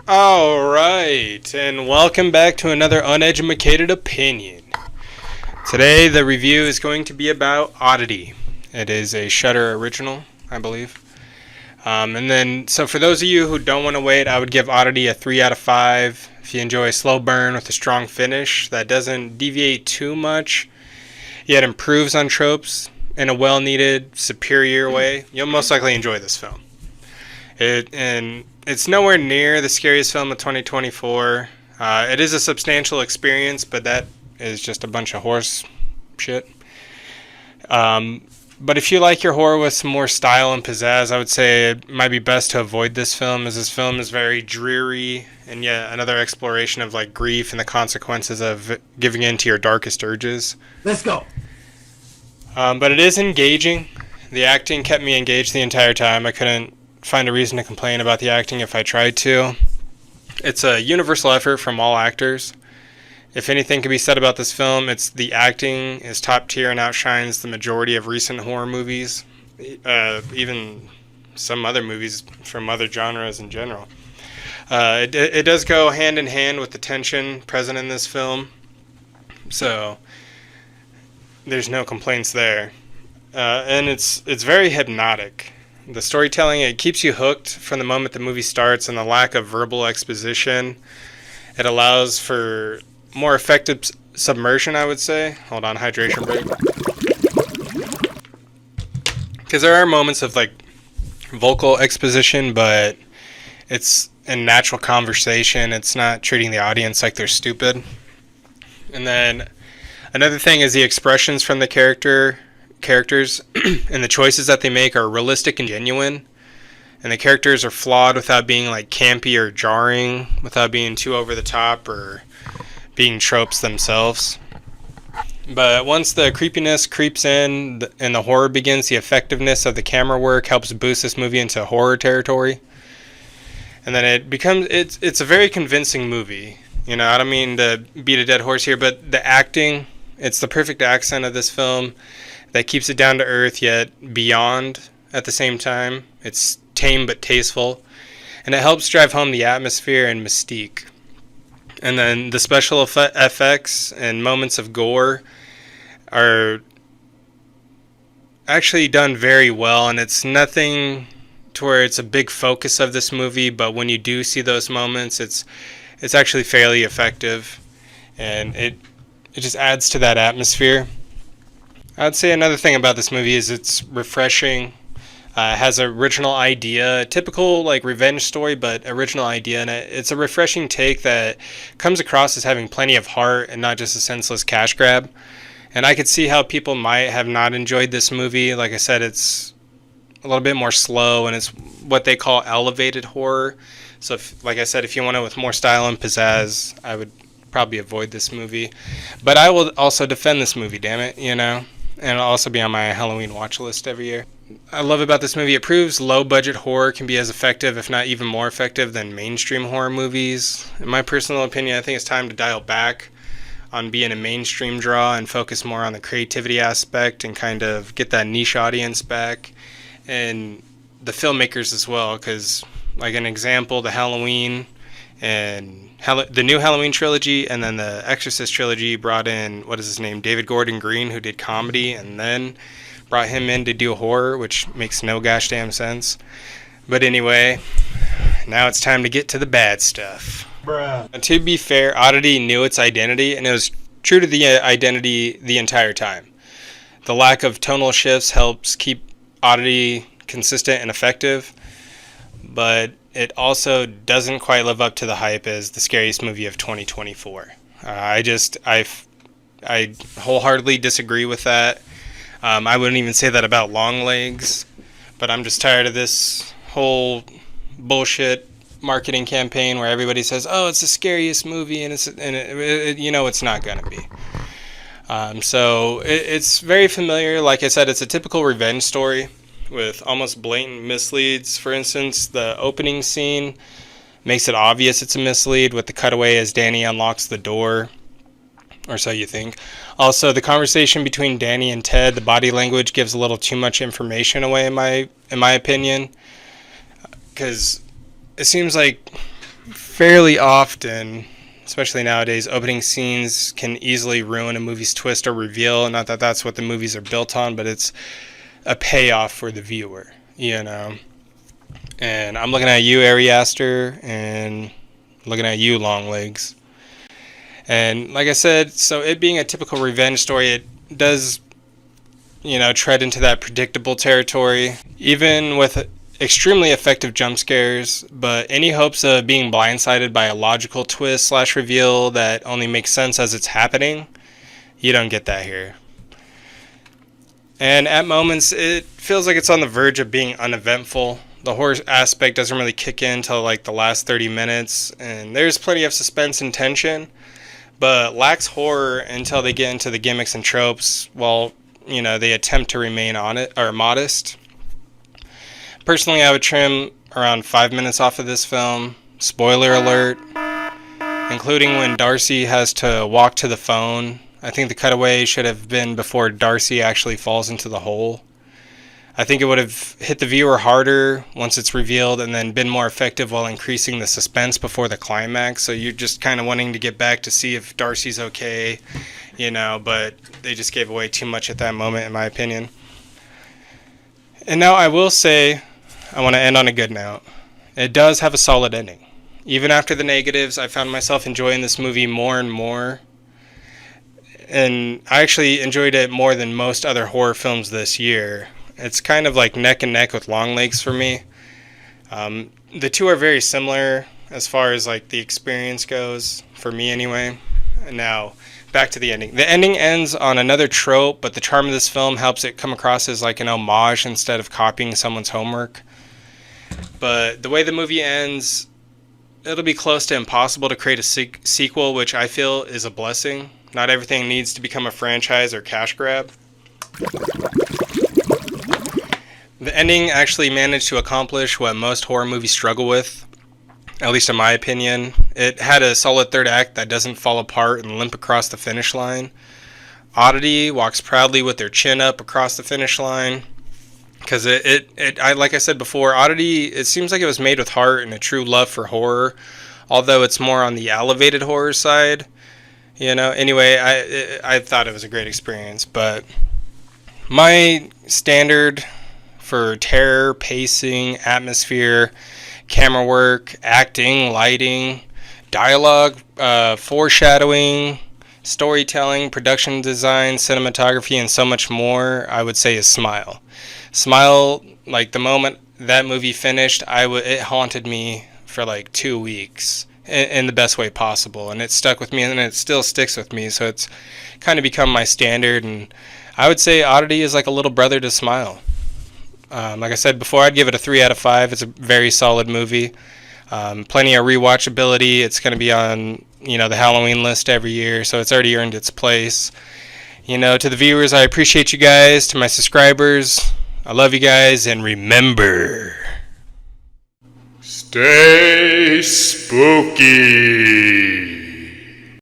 Alright, and welcome back to another uneducated opinion. Today the review is going to be about Oddity. It is a Shudder original, I believe. So for those of you who don't want to wait, I would give Oddity a 3 out of 5. If you enjoy a slow burn with a strong finish that doesn't deviate too much, yet improves on tropes in a well-needed, superior way, you'll most likely enjoy this film. It's nowhere near the scariest film of 2024. It is a substantial experience, but that is just a bunch of horse shit. But if you like your horror with some more style and pizzazz, I would say it might be best to avoid this film, as this film is very dreary and yet another exploration of like grief and the consequences of giving in to your darkest urges. Let's go. But it is engaging. The acting kept me engaged the entire time. I couldn't find a reason to complain about the acting if I tried to. It's a universal effort from all actors. If anything can be said about this film, it's the acting is top tier and outshines the majority of recent horror movies, even some other movies from other genres in general. It does go hand in hand with the tension present in this film, so there's no complaints there. And it's very hypnotic. The storytelling, it keeps you hooked from the moment the movie starts, and the lack of verbal exposition, it allows for more effective submersion, I would say. Hold on, hydration break. Because there are moments of like vocal exposition, but it's in natural conversation. It's not treating the audience like they're stupid. And then another thing is the expressions from the characters and the choices that they make are realistic and genuine. And the characters are flawed without being like campy or jarring, without being too over the top or being tropes themselves. But once the creepiness creeps in and the horror begins, the effectiveness of the camera work helps boost this movie into horror territory. And then it's a very convincing movie. You know, I don't mean to beat a dead horse here, but the acting, it's the perfect accent of this film that keeps it down to earth yet beyond at the same time. It's tame but tasteful, and it helps drive home the atmosphere and mystique. And then the special effects and moments of gore are actually done very well, and it's nothing to where it's a big focus of this movie, but when you do see those moments, it's actually fairly effective, and it just adds to that atmosphere. I'd say another thing about this movie is it's refreshing. It has an original idea, typical like revenge story, but original idea, and it's a refreshing take that comes across as having plenty of heart and not just a senseless cash grab. And I could see how people might have not enjoyed this movie. Like I said, it's a little bit more slow, and it's what they call elevated horror. So, like I said, if you want it with more style and pizzazz, I would probably avoid this movie. But I will also defend this movie, damn it, you know? And it'll also be on my Halloween watch list every year. I love about this movie, it proves low-budget horror can be as effective, if not even more effective, than mainstream horror movies. In my personal opinion, I think it's time to dial back on being a mainstream draw and focus more on the creativity aspect and kind of get that niche audience back. And the filmmakers as well, because, like an example, the Halloween and the new Halloween trilogy and then the Exorcist trilogy brought in, what is his name, David Gordon Green, who did comedy, and then brought him in to do horror, which makes no gosh damn sense. But anyway, now it's time to get to the bad stuff. Bruh. To be fair, Oddity knew its identity, and it was true to the identity the entire time. The lack of tonal shifts helps keep Oddity consistent and effective, but it also doesn't quite live up to the hype as the scariest movie of 2024. I wholeheartedly disagree with that. I wouldn't even say that about Longlegs, but I'm just tired of this whole bullshit marketing campaign where everybody says, "Oh, it's the scariest movie," and it's not gonna be. It's very familiar. Like I said, it's a typical revenge story with almost blatant misleads. For instance, the opening scene makes it obvious it's a mislead with the cutaway as Danny unlocks the door, or so you think. Also, the conversation between Danny and Ted, the body language gives a little too much information away in my opinion, because it seems like fairly often, especially nowadays, opening scenes can easily ruin a movie's twist or reveal. Not that that's what the movies are built on, but it's a payoff for the viewer, you know. And I'm looking at you, Ari Aster, and looking at you, Longlegs. And like I said, so it being a typical revenge story, it does, tread into that predictable territory, even with extremely effective jump scares. But any hopes of being blindsided by a logical twist slash reveal that only makes sense as it's happening, you don't get that here. And at moments, it feels like it's on the verge of being uneventful. The horror aspect doesn't really kick in until like the last 30 minutes, and there's plenty of suspense and tension, but lacks horror until they get into the gimmicks and tropes while, they attempt to remain on it or modest. Personally, I would trim around 5 minutes off of this film. Spoiler alert, including when Darcy has to walk to the phone. I think the cutaway should have been before Darcy actually falls into the hole. I think it would have hit the viewer harder once it's revealed and then been more effective while increasing the suspense before the climax. So you're just kind of wanting to get back to see if Darcy's okay, but they just gave away too much at that moment, in my opinion. And now I will say, I want to end on a good note. It does have a solid ending. Even after the negatives, I found myself enjoying this movie more and more. And I actually enjoyed it more than most other horror films this year. It's kind of like neck and neck with Longlegs for me. The two are very similar as far as like the experience goes, for me anyway. Now, back to the ending. The ending ends on another trope, but the charm of this film helps it come across as like an homage instead of copying someone's homework. But the way the movie ends, it'll be close to impossible to create a sequel, which I feel is a blessing. Not everything needs to become a franchise or cash grab. The ending actually managed to accomplish what most horror movies struggle with, at least in my opinion. It had a solid third act that doesn't fall apart and limp across the finish line. Oddity walks proudly with their chin up across the finish line. Because like I said before, Oddity, it seems like it was made with heart and a true love for horror, although it's more on the elevated horror side. Anyway, I thought it was a great experience, but my standard for terror, pacing, atmosphere, camera work, acting, lighting, dialogue, foreshadowing, storytelling, production design, cinematography, and so much more, I would say is Smile. Smile, like the moment that movie finished, it haunted me for like 2 weeks in the best way possible, and it stuck with me, and it still sticks with me, so it's kind of become my standard, and I would say Oddity is like a little brother to Smile. Like I said before, I'd give it a 3 out of 5. It's a very solid movie. Plenty of rewatchability. It's going to be on, the Halloween list every year, so it's already earned its place. To the viewers, I appreciate you guys. To my subscribers, I love you guys, and remember, stay spooky.